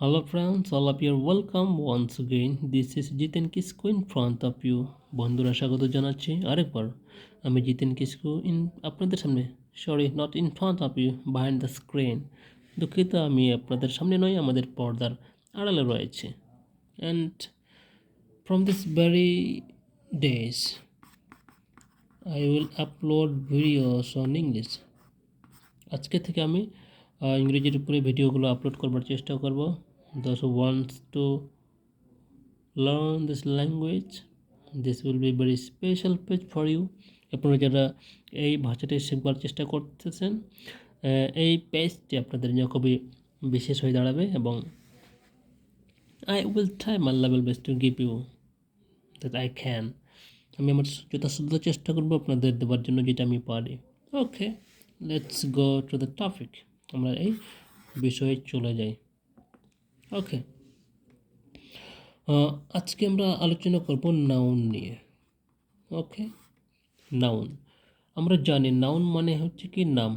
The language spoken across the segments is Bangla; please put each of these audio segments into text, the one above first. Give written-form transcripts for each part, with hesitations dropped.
Hello friends, all of you are welcome once again. This is Jiten Kisku in front of you. বন্ধুরা স্বাগত জানাচ্ছি আরেকবার। আমি জিতেন কিসকু আপনাদের সামনে, sorry not in front of you, behind the screen. দুঃখিত, আমি আপনাদের সামনে নয়, আমাদের পর্দার আড়ালে রয়েছে। And from this very days I will upload videos on English. আজকে থেকে আমি ইংরেজির উপরে ভিডিওগুলো আপলোড করবার চেষ্টা করব। Those who wants to learn this language, this will be very special page for you. আপনারা যারা এই ভাষাটি শিখবার চেষ্টা করতেছেন, এই পেজটি আপনাদের জন্য খুবই বিশেষ হয়ে দাঁড়াবে এবং I will try my level best to give you that I can. আমি আমার যথাসাধ্য চেষ্টা করব আপনাদের দেওয়ার জন্য যেটা আমি পারি। Okay, let's go to the topic. আমরা এই বিষয়ে চলে যাই। ওকে, আজকে আমরা আলোচনা করব নাউন নিয়ে। ওকে, নাউন আমরা জানি নাউন মানে হচ্ছে কি নাম,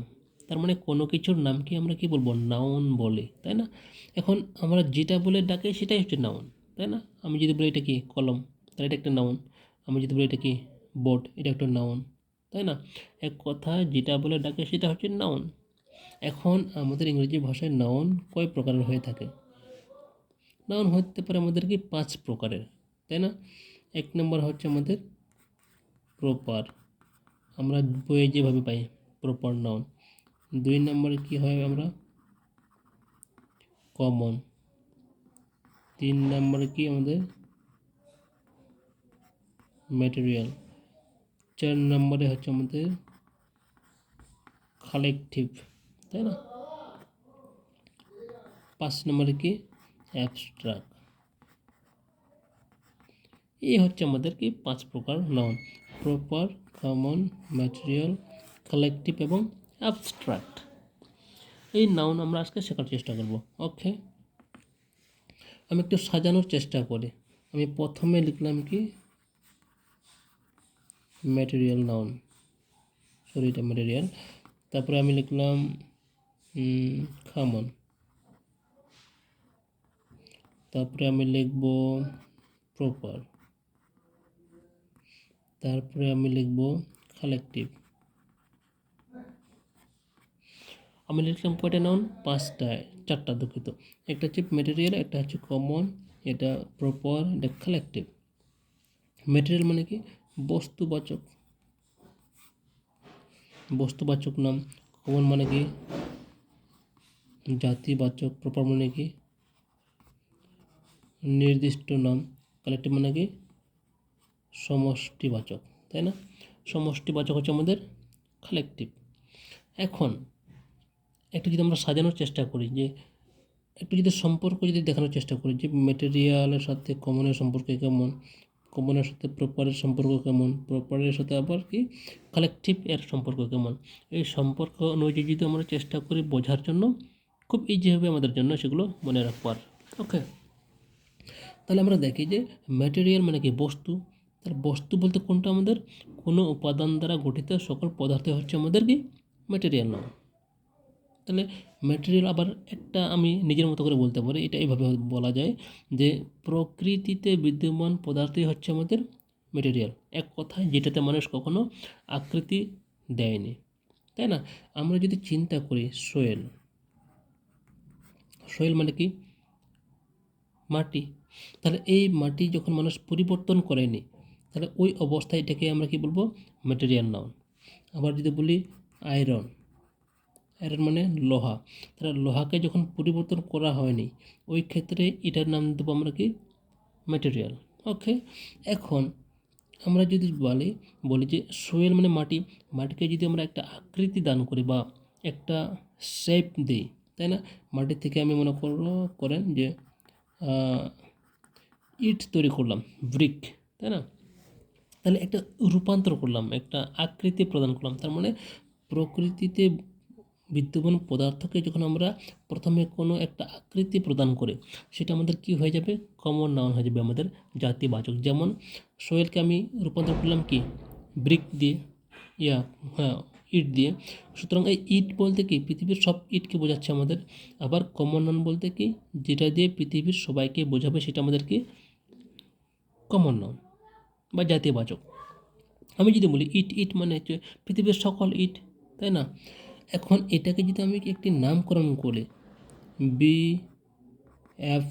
তার মানে কোনো কিছুর নামকে আমরা কি বলবো, নাউন বলি, তাই না? এখন আমরা যেটা বলে ডাকি সেটাই হচ্ছে নাউন, তাই না? আমি যদি বলি এটা কি কলম, তাহলে এটা একটা নাউন। আমি যদি বলি এটা কি বোর্ড, এটা একটা নাউন, তাই না? এক কথা যেটা বলে ডাকে সেটা হচ্ছে নাউন। এখন আমাদের ইংরেজি ভাষায় নাউন কয় প্রকারের হয়ে থাকে? নাউন হতে পারে আমাদের কি 5 প্রকারের, তাই না? 1 নম্বর হচ্ছে আমাদের প্রপার, আমরা বইয়ে যেভাবে পাই প্রপার নাউন। 2 নম্বরে কি হয় আমরা কমন। 3 নম্বরে কি আমাদের ম্যাটেরিয়াল। 4 নম্বরে হচ্ছে আমাদের কালেকটিভ, তাই না? 5 নম্বরে কি অ্যাবস্ট্রাক্ট। এই হচ্ছে আমাদের কি 5 প্রকার noun: proper, common, material, collective এবং অ্যাবস্ট্রাক্ট। এই নাউন আমরা আজকে শেখার চেষ্টা করব। ওকে, আমি একটু সাজানোর চেষ্টা করি। আমি প্রথমে লিখলাম কি ম্যাটেরিয়াল নাউন, সরি এটা ম্যাটেরিয়াল। তারপরে আমি লিখলাম কমন, তারপরে আমি লিখব প্রপার, তারপরে আমি লিখব কালেকটিভ। আমি লিখলাম কয়টা নাউন? 4টা, দুঃখিত। একটা হচ্ছে ম্যাটেরিয়াল, একটা হচ্ছে কমন, এটা প্রপার, এটা কালেকটিভ। ম্যাটেরিয়াল মানে কি বস্তুবাচক নাম। কমন মানে কি জাতিবাচক। প্রপার মানে কি নির্দিষ্ট নাম। কালেকটিভ মানে কি সমষ্টিবাচক, তাই না? সমষ্টিবাচক হচ্ছে আমাদের কালেকটিভ। এখন একটু যদি আমরা সাজানোর চেষ্টা করি, যে একটু যদি সম্পর্ক যদি দেখানোর চেষ্টা করি, যে ম্যাটেরিয়ালের সাথে কমনের সম্পর্ক কেমন, কমনের সাথে প্রপারের সম্পর্ক কেমন, প্রপারের সাথে আবার কি কালেকটিভ এর সম্পর্ক কেমন, এই সম্পর্ক অনুযায়ী যদি আমরা চেষ্টা করি বোঝার জন্য, খুব ইজি হবে আমাদের জন্য সেগুলো মনে রাখবার। ওকে, তাহলে আমরা দেখি যে ম্যাটেরিয়াল মানে কি বস্তু। তার বস্তু বলতে কোনটা? আমাদের কোনো উপাদান দ্বারা গঠিত সকল পদার্থ হচ্ছে আমাদের কি ম্যাটেরিয়াল নাম। তাহলে ম্যাটেরিয়াল আবার একটা আমি নিজের মতো করে বলতে পারি, এটা এইভাবে বলা যায় যে প্রকৃতিতে বিদ্যমান পদার্থই হচ্ছে আমাদের ম্যাটেরিয়াল। এক কথায় যেটাতে মানুষ কখনো আকৃতি দেয়নি, তাই না? আমরা যদি চিন্তা করি সোয়েল, সোয়েল মানে কি মাটি। তাহলে এই মাটি যখন মানুষ পরিবর্তন করেনি, তাহলে ওই অবস্থায় এটাকে আমরা কি বলবো? Material noun. আবার যদি বলি আয়রন, আয়রন মানে লোহা, তাহলে লোহাকে যখন পরিবর্তন করা হয়নি, ওই ক্ষেত্রে এটার নাম দেবো আমরা কি ম্যাটেরিয়াল। ওকে, এখন আমরা যদি বলি যে সোয়েল মানে মাটি, মাটিকে যদি আমরা একটা আকৃতি দান করি বা একটা শেপ দিই, তাই না? মাটি থেকে আমি মনে করেন যে ইট তৈরি করলাম, ব্রিক, তাই না? তাহলে একটা রূপান্তর করলাম, একটা আকৃতি প্রদান করলাম। তার মানে প্রকৃতিতে বিদ্যমান পদার্থকে যখন আমরা প্রথমে কোনো একটা আকৃতি প্রদান করি, সেটা আমাদের কি হয়ে যাবে? কমন নাউন হয়ে যাবে, আমাদের জাতিবাচক। যেমন সোয়েলকে আমি রূপান্তর করলাম কি ব্রিক দিয়ে, ইট দিয়ে। সুতরাং এই ইট বলতে কি পৃথিবীর সব ইটকে বোঝাচ্ছে আমাদের। আবার কমন নাউন বলতে কি যেটা দিয়ে পৃথিবীর সবাইকে বোঝাবে সেটা আমাদের কি কমন নাউন বা জাতীয়বাচক। আমি যদি বলি ইট ইট মানে হচ্ছে পৃথিবীর সকল ইট, তাই না? এখন এটাকে যদি আমি একটি নামকরণ করি, বি এফ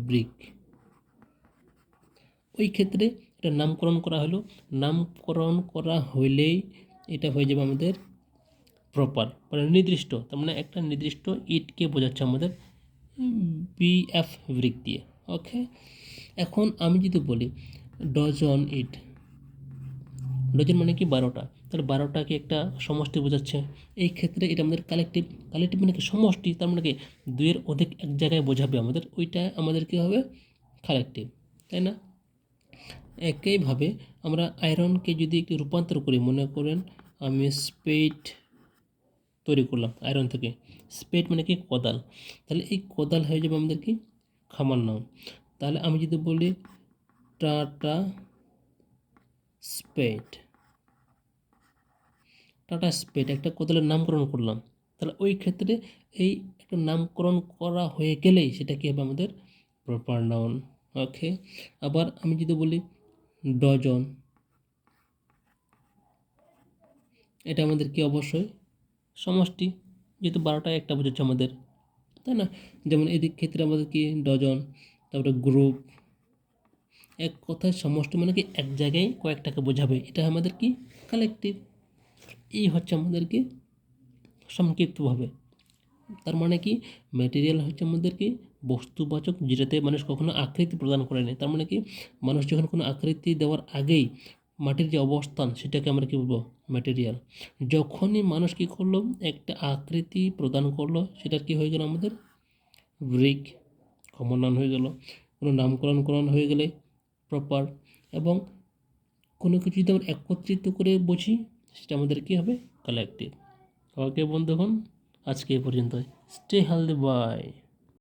ব্রিক, ওই ক্ষেত্রে এটা নামকরণ করা হলো। নামকরণ করা হইলেই এটা হয়ে যাবে আমাদের প্রপার, মানে নির্দিষ্ট, তার মানে একটা নির্দিষ্ট ইটকে বোঝাচ্ছে আমাদের বিএফ ব্রিক দিয়ে। ওকে, এখন আমি যদি বলি ডজন ইট, ডজন মানে কি 12টা, তাহলে 12টাকে একটা সমষ্টি বোঝাচ্ছে। এই ক্ষেত্রে এটা আমাদের কালেকটিভ। কালেকটিভ মানে কি সমষ্টি, তার মানে কি দুইয়ের অধিক এক জায়গায় বোঝাবে আমাদের, ওইটা আমাদের কী হবে কালেকটিভ, তাই না? একইভাবে আমরা আয়রনকে যদি একটু রূপান্তর করি, মনে করেন আমি স্পেড তৈরি করলাম আয়রন থেকে, স্পেড মানে কি কোদাল, তাহলে এই কোদাল হয়ে যাবে আমাদের কি খামার নাউন। তাহলে আমি যদি বলি টাটা স্পেড, টাটা স্পেড একটা কোদালের নামকরণ করলাম, তাহলে ওই ক্ষেত্রে এই একটা নামকরণ করা হয়ে গেলেই সেটা কী হবে আমাদের প্রপার নাউন। ওকে, আবার আমি যদি বলি ডজন, এটা আমাদের কি অবশ্যই সমষ্টি, যেহেতু 12টায় একটা বোঝাচ্ছে আমাদের, তাই না? যেমন এদিক ক্ষেত্রে আমাদের কি ডজন, তারপরে গ্রুপ, এক কথায় সমষ্টি মানে কি এক জায়গায় কয়েকটাকে বোঝাবে, এটা আমাদের কি কালেকটিভ। এই হচ্ছে আমাদের কি সংক্ষিপ্তভাবে। তার মানে কি ম্যাটেরিয়াল হচ্ছে আমাদের কি বস্তুবাচক, যেটাতে মানুষ কখনো আকৃতি প্রদান করেনি। তার মানে কি মানুষ যখন কোনো আকৃতি দেওয়ার আগেই মাটির যে অবস্থান সেটাকে আমরা কী বলবো ম্যাটেরিয়াল। যখনই মানুষ কী করলো একটা আকৃতি প্রদান করলো, সেটার কী হয়ে গেল আমাদের ব্রিক, কমন নাউন হয়ে গেল। কোনো নামকরণ হয়ে গেলে প্রপার, এবং কোনো কিছু যদি আমরা একত্রিত করে বুঝি সেটা আমাদের কী হবে কালেকটিভ। ওকে বন্ধুগণ, আজকে এই পর্যন্তই। Stay healthy, by.